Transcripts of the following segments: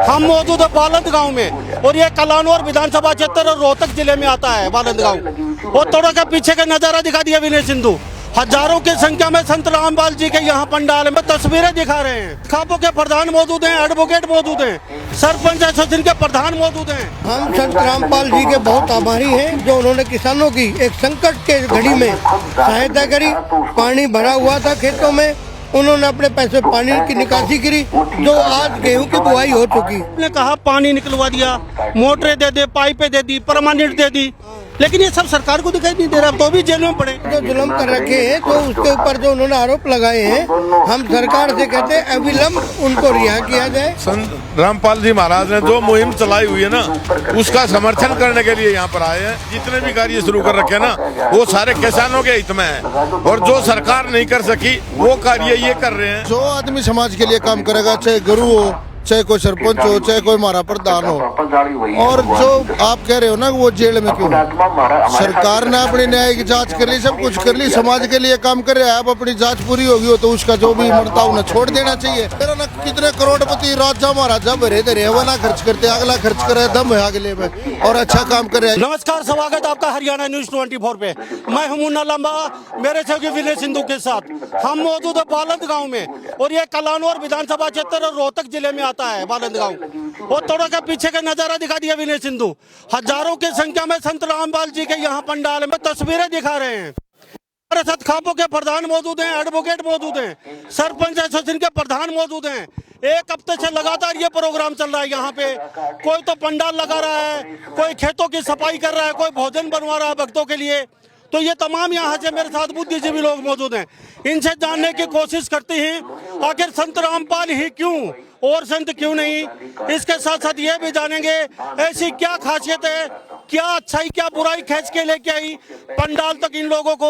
हम मौजूद है बालंद गांव में और ये कलानौर विधानसभा क्षेत्र और रोहतक जिले में आता है बालंद गांव। और थोड़ा का पीछे का नजारा दिखा दिया विनय सिंधु। हजारों की संख्या में संत रामपाल जी के यहाँ पंडाल में तस्वीरें दिखा रहे हैं। खापों के प्रधान मौजूद हैं, एडवोकेट मौजूद हैं, सरपंच एसोसिएशन के प्रधान मौजूद हैं। हम संत रामपाल जी के बहुत आभारी हैं जो उन्होंने किसानों की एक संकट के घड़ी में सहायता करी। पानी भरा हुआ था खेतों में, उन्होंने अपने पैसे पानी की निकासी करी, जो आज गेहूं की बुआई हो चुकी। ने कहा पानी निकलवा दिया, मोटरें दे दे, पाइपें दे दी, परमानेंट दे दी, लेकिन ये सब सरकार को दिखाई नहीं दे रहा। तो भी जेल में पड़े जो जुल्म कर रखे हैं, तो उसके ऊपर जो उन्होंने आरोप लगाए हैं, हम सरकार से कहते हैं अविलंब उनको रिहा किया जाए। संत रामपाल जी महाराज ने जो मुहिम चलाई हुई है ना, उसका समर्थन करने के लिए यहाँ पर आए हैं। जितने भी कार्य शुरू कर रखे हैं ना, वो सारे किसानों के हित में है, और जो सरकार नहीं कर सकी वो कार्य ये कर रहे हैं। जो आदमी समाज के लिए काम करेगा, चाहे गुरु हो, चाहे कोई सरपंच हो, चाहे कोई हमारा प्रधान हो, और जो आप कह रहे हो ना वो जेल में क्यों, सरकार ने अपनी न्याय की जांच कर ली, सब कुछ कर ली, समाज के लिए काम कर रहे हैं। अब अपनी जांच पूरी होगी हो तो उसका जो भी मरता उन्हें छोड़ देना चाहिए। तेरा ना कितने करोड़पति राजा महाराजा भरे धरे वो ना खर्च करते, अगला खर्च करे दम है अगले में, और अच्छा काम करे। नमस्कार, स्वागत आपका हरियाणा न्यूज 24 पे। मैं हूं मुन्ना लंबा, मेरे सहयोगी विनय सिंधु के साथ। हम मौजूद है बालंद गांव में और ये कलानौर विधानसभा क्षेत्र और रोहतक जिले में आता है बालंद गांव। और थोड़ा का पीछे का नजारा दिखा दिया विनय सिंधु। हजारों की संख्या में संत रामपाल जी के यहाँ पंडाल में तस्वीरें दिखा रहे हैं। हमारे साथ खापों के प्रधान मौजूद हैं, एडवोकेट मौजूद हैं, सरपंच एसोसिएशन के प्रधान मौजूद हैं। एक हफ्ते से लगातार ये प्रोग्राम चल रहा है यहाँ पे। कोई तो पंडाल लगा रहा है, कोई खेतों की सफाई कर रहा है, कोई भोजन बनवा रहा है भक्तों के लिए। तो ये तमाम यहाँ से मेरे साथ बुद्धिजीवी लोग मौजूद हैं। इनसे जानने की कोशिश करते हैं आखिर संत रामपाल ही क्यों और संत क्यों नहीं। इसके साथ साथ ये भी जानेंगे ऐसी क्या खासियत है, क्या अच्छाई क्या बुराई खींच के लेके आई पंडाल तक इन लोगों को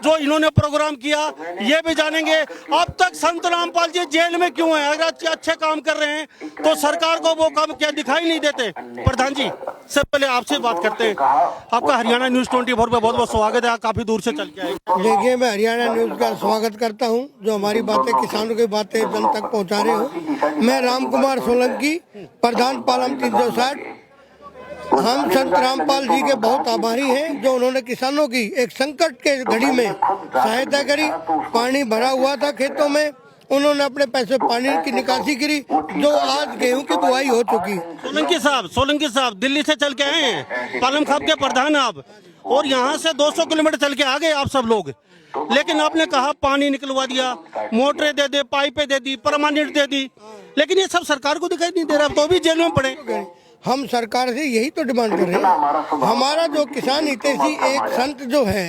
जो इन्होंने प्रोग्राम किया, ये भी जानेंगे। अब तक संत रामपाल जी जेल में क्यों हैं? अगर अच्छे काम कर रहे हैं तो सरकार को वो काम क्या दिखाई नहीं देते? प्रधान जी, सबसे पहले आपसे बात करते हैं। आपका हरियाणा न्यूज 24 पे बहुत बहुत स्वागत है। आप काफी दूर से चल के आए। देखिए, मैं हरियाणा न्यूज का स्वागत करता हूं, जो हमारी बातें किसानों की बातें जन तक पहुंचा रहे हो। मैं राम कुमार सोलंकी, प्रधान पालम 360। हम संत रामपाल जी के बहुत आभारी हैं जो उन्होंने किसानों की एक संकट के घड़ी में सहायता करी। पानी भरा हुआ था खेतों में, उन्होंने अपने पैसे पानी की निकासी करी, जो आज गेहूं की बुआई हो चुकी। सोलंकी साहब दिल्ली से चल के आए हैं, पालम खाप के प्रधान आप, और यहाँ से 200 किलोमीटर चल के आ गए आप सब लोग। लेकिन आपने कहा पानी निकलवा दिया, मोटरें दे दे, पाइपें दे दी, परमानेंट दे दी, लेकिन ये सब सरकार को दिखाई नहीं दे रहा। तो भी जेल में पड़े। हम सरकार से यही तो डिमांड कर रहे हैं। हमारा जो किसान हितैषी एक संत जो है,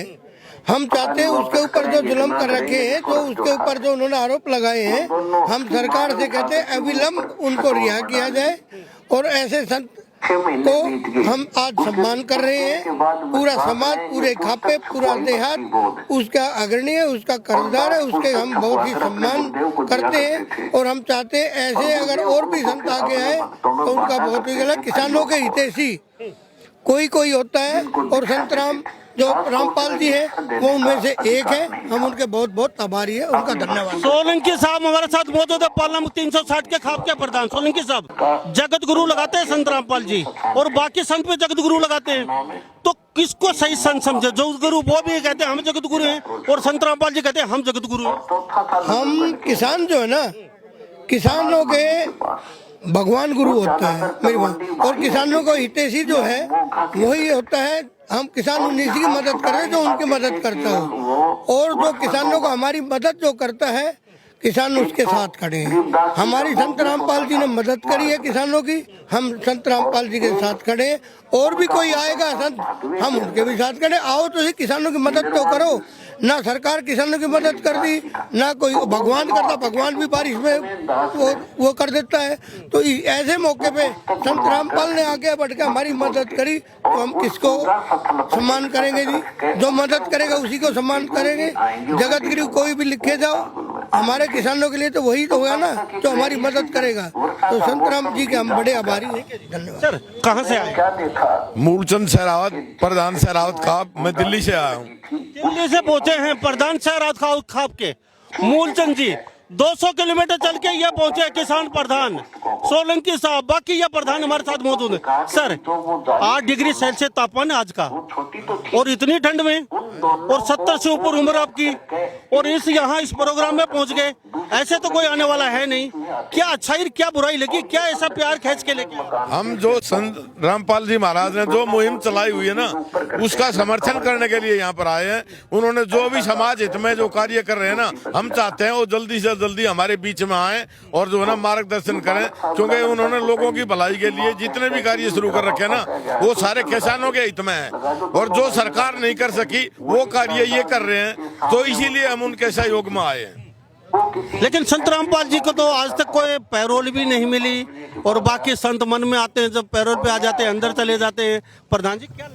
हम चाहते हैं उसके ऊपर जो जुल्म कर रखे हैं, जो उसके ऊपर जो उन्होंने आरोप लगाए हैं, हम सरकार से कहते हैं अविलंब उनको रिहा किया जाए। और ऐसे संत को हम आज सम्मान कर रहे हैं। पूरा समाज, पूरे खापे, पूरा देहात उसका अग्रणी है, उसका कर्जदार है, उसके हम बहुत ही सम्मान करते हैं। और हम चाहते हैं ऐसे अगर और भी संत आगे आए तो उनका बहुत ही गलत। किसानों के हितैषी कोई होता है, और संत राम जो रामपाल जी है वो उनमें से एक है। हम उनके बहुत बहुत आभारी है, उनका धन्यवाद। सोलंकी साहब हमारे साथ मौजूद है, पालम 360 के खाप के प्रधान। सोलंकी साहब, जगत गुरु लगाते हैं संत रामपाल जी, और बाकी संत भी जगत गुरु लगाते हैं, तो किसको सही संत समझे? जो गुरु वो भी कहते हैं हम जगत गुरु हैं, और संत रामपाल जी कहते हैं हम जगत गुरु हैं। हम किसान जो है ना, किसानों के भगवान गुरु होता है मेरी बात, और किसानों को हितैषी जो है वही होता है। हम किसान उन्हीं की मदद कर रहे हैं जो उनकी मदद करता हो, और जो किसानों को हमारी मदद जो करता है, किसान उसके साथ खड़े हैं। हमारी संत रामपाल जी ने मदद करी है किसानों की, हम संत रामपाल जी के साथ खड़े हैं। और भी कोई आएगा संत, हम उनके भी साथ खड़े। आओ तो किसानों की मदद तो करो। ना सरकार किसानों की मदद कर दी, ना कोई भगवान करता, भगवान भी बारिश में वो कर देता है। तो ऐसे मौके पे संत रामपाल ने आगे बढ़ के हमारी मदद करी, तो हम किसको सम्मान करेंगे जी? जो मदद करेगा उसी को सम्मान करेंगे। जगत गुरु कोई भी लिखे जाओ, हमारे किसानों के लिए तो वही तो होगा ना जो हमारी मदद करेगा। तो संत राम जी के हम बड़े आभारी हैं। धन्यवाद। सर, कहाँ से आए? मूलचंद सहरावत, प्रधान सहरावत खाप। मैं दिल्ली से आया हूँ। दिल्ली से पहुंचे हैं प्रधान सहरावत खाप के मूलचंद जी। 200 किलोमीटर चल के ये पहुंचे किसान प्रधान सोलंकी साहब, बाकी ये प्रधान हमारे साथ मौजूद है। सर 8 डिग्री सेल्सियस तापमान है आज का, और इतनी ठंड में, और 70 से ऊपर उम्र आपकी, और यहाँ इस प्रोग्राम में पहुंच गए। ऐसे तो कोई आने वाला है नहीं। क्या अच्छाई क्या बुराई लगी, क्या ऐसा प्यार खींच के लेके आए? हम जो संत रामपाल जी महाराज ने जो मुहिम चलाई हुई है ना, उसका समर्थन करने के लिए यहाँ पर आए हैं। उन्होंने जो भी समाज हित में जो कार्य कर रहे हैं ना, हम चाहते हैं वो जल्दी से जल्दी हमारे बीच में आए और जो है ना मार्गदर्शन करें, क्योंकि उन्होंने लोगों की भलाई के लिए जितने भी कार्य शुरू कर रखे हैं ना, वो सारे किसानों के हित में है। और जो सरकार नहीं कर सकी वो कार्य ये कर रहे हैं, तो इसीलिए हम उनके सहयोग में आए हैं। लेकिन संत रामपाल जी को तो आज तक कोई पैरोल भी नहीं मिली, और बाकी संत मन में आते हैं, जब पैरोल पे आ जाते हैं अंदर चले जाते हैं। प्रधान जी क्या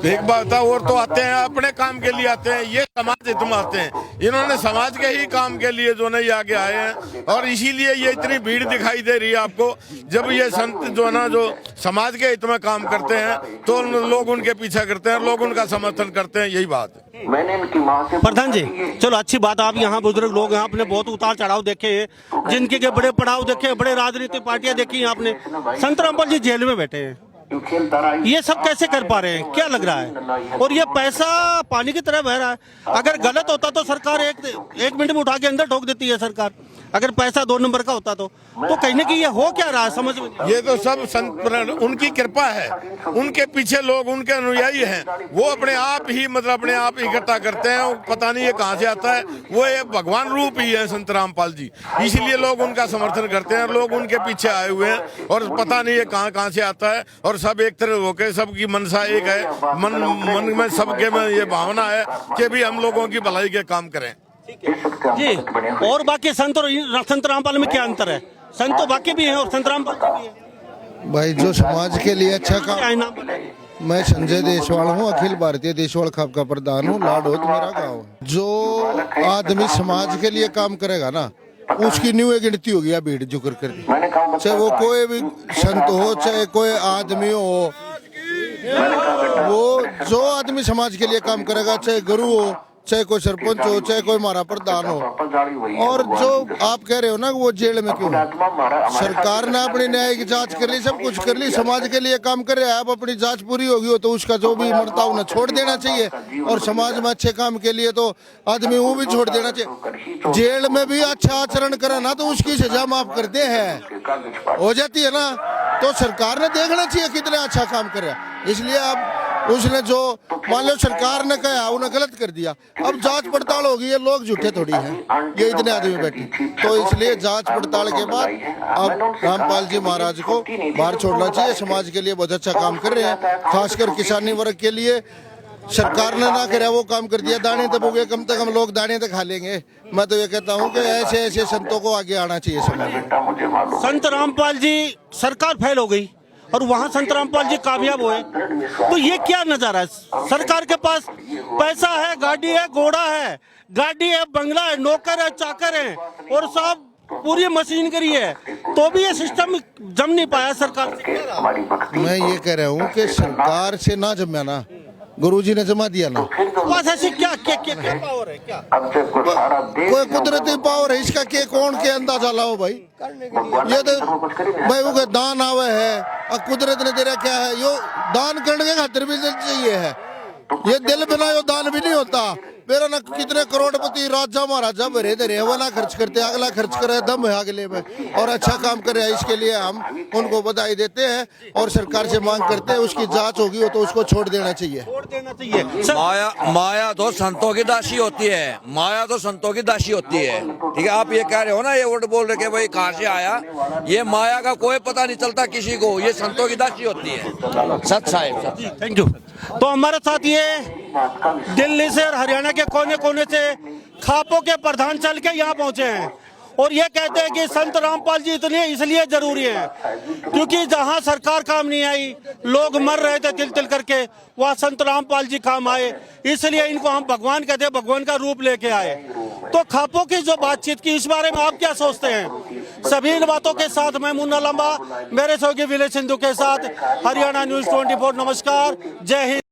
एक बात है, और तो आते हैं अपने काम के लिए आते हैं, ये समाज हित में आते हैं। इन्होंने समाज के ही काम के लिए जो है आगे आए हैं, और इसीलिए ये इतनी भीड़ दिखाई दे रही है आपको। जब ये संत जो है ना जो समाज के हित में काम करते हैं तो लोग उनके पीछा करते हैं, लोग उनका समर्थन करते हैं, यही बात है। प्रधान जी चलो अच्छी बात, आप यहाँ बुजुर्ग लोग हैं, आपने बहुत उतार चढ़ाव देखे हैं, जिनके के बड़े पड़ाव देखे, बड़े राजनीतिक पार्टियां देखी हैं आपने। संत रामपाल जी जेल में बैठे हैं, ये सब कैसे कर पा रहे हैं, क्या लग रहा है? और ये पैसा पानी की तरह बह रहा है। अगर गलत होता तो सरकार एक मिनट में उठा के अंदर ठोक देती है सरकार, अगर पैसा 2 नंबर का होता तो कहीं ना कहीं ये हो क्या रहा है समझ में? ये तो सब संत उनकी कृपा है, उनके पीछे लोग उनके अनुयायी हैं, वो अपने आप ही मतलब अपने आप इकट्ठा करते हैं। पता नहीं ये कहाँ से आता है, वो ये भगवान रूप ही है संत रामपाल जी, इसलिए लोग उनका समर्थन करते हैं, लोग उनके पीछे आए हुए हैं। और पता नहीं ये कहाँ से आता है, और सब एक तरह होके सबकी मनसा एक है, मन में सबके में ये भावना है कि भी हम लोगों की भलाई के काम करें जी। और बाकी संत और संत रामपाल में क्या अंतर है? संत तो बाकी भी हैं और संत रामपाल भी है। भाई जो समाज के लिए अच्छा क्या काम, नाम बताइए? मैं संजय देशवाल हूँ, अखिल भारतीय देशवाल खाप का प्रधान हूँ, लाडोत मेरा गाँव है। जो आदमी समाज के लिए काम करेगा ना, उसकी न्यू गिनती होगी या भीड़ जुकर कर, चाहे वो कोई भी संत हो, चाहे कोई आदमी हो। वो जो आदमी समाज के लिए काम करेगा, चाहे गुरु हो, चाहे कोई सरपंच हो, चाहे कोई हमारा प्रधान हो। और जो आप कह रहे हो ना वो जेल में क्यों, सरकार ने अपनी न्याय की जांच कर ली, सब कुछ कर ली, समाज के लिए काम कर रहे हैं। अब अपनी जांच पूरी होगी हो तो उसका जो भी मरता उन्हें छोड़ देना चाहिए, और समाज में अच्छे काम के लिए तो आदमी वो भी छोड़ देना चाहिए। जेल में भी अच्छा आचरण करे ना तो उसकी सजा माफ करते हैं, हो जाती है ना, तो सरकार ने देखना चाहिए कितने अच्छा काम कर रहा है। इसलिए अब उसने जो मान लो सरकार ने कहा उन्हें गलत कर दिया, अब जांच पड़ताल होगी, ये लोग झूठे थोड़ी हैं, ये इतने आदमी बैठे, तो इसलिए जांच पड़ताल के बाद अब रामपाल जी महाराज को बाहर छोड़ना चाहिए। समाज के लिए बहुत अच्छा काम कर रहे हैं, खासकर किसानी वर्ग के लिए सरकार ने ना करे वो काम कर दिया। दाने दबोगे कम से कम लोग दाने तो खा लेंगे। मैं तो ये कहता हूँ कि ऐसे ऐसे संतों को आगे आना चाहिए समाज में। संत रामपाल जी सरकार फेल हो गई और वहाँ संत रामपाल जी कामयाब हुए, तो ये क्या नजारा है? सरकार के पास पैसा है, गाड़ी है, घोड़ा है, गाड़ी है, बंगला है, नौकर है, चाकर है, और सब पूरी मशीनरी है, तो भी ये सिस्टम जम नहीं पाया सरकार से। मैं ये कह रहा हूँ कि सरकार से ना जमा ना, गुरुजी ने जमा दिया ना, बस ऐसे क्या पावर है? क्या कोई कुदरती पावर है इसका के कौन के अंदाजा लाओ भाई। ये तो भाई वो दान आवे है, और कुदरत ने तेरा क्या है, यो दान करने के खातिर भी चाहिए है, ये दिल बिना यो दान भी नहीं होता। मेरा ना कितने करोड़पति राजा महाराजा भरे धरे वो ना खर्च करते, अगला खर्च करे दम है अगले में, और अच्छा काम करे, इसके लिए हम उनको बधाई देते हैं और सरकार से मांग करते हैं उसकी जांच होगी हो तो उसको छोड़ देना चाहिए। माया तो संतों की दासी होती है, माया तो संतों की दासी होती है। ठीक है, आप ये कह रहे हो ना, ये वर्ड बोल रहे कि भाई कहाँ से आया, ये माया का कोई पता नहीं चलता किसी को, ये संतों की दासी होती है। सच साहिब, थैंक यू। तो हमारे साथ ये दिल्ली से और हरियाणा के कोने कोने से खापों के प्रधान चल के यहाँ पहुंचे हैं, और ये कहते हैं कि संत रामपाल जी इसलिए जरूरी है क्योंकि जहाँ सरकार काम नहीं आई, लोग मर रहे थे तिल तिल करके, वहाँ संत रामपाल जी काम आए, इसलिए इनको हम भगवान कहते हैं, भगवान का रूप लेके आए। तो खापों की जो बातचीत की, इस बारे में आप क्या सोचते हैं? सभी इन बातों के साथ मैं मुन्ना लंबा, मेरे सहयोगी विनय सिंधु के साथ, हरियाणा न्यूज 24। नमस्कार, जय हिंद।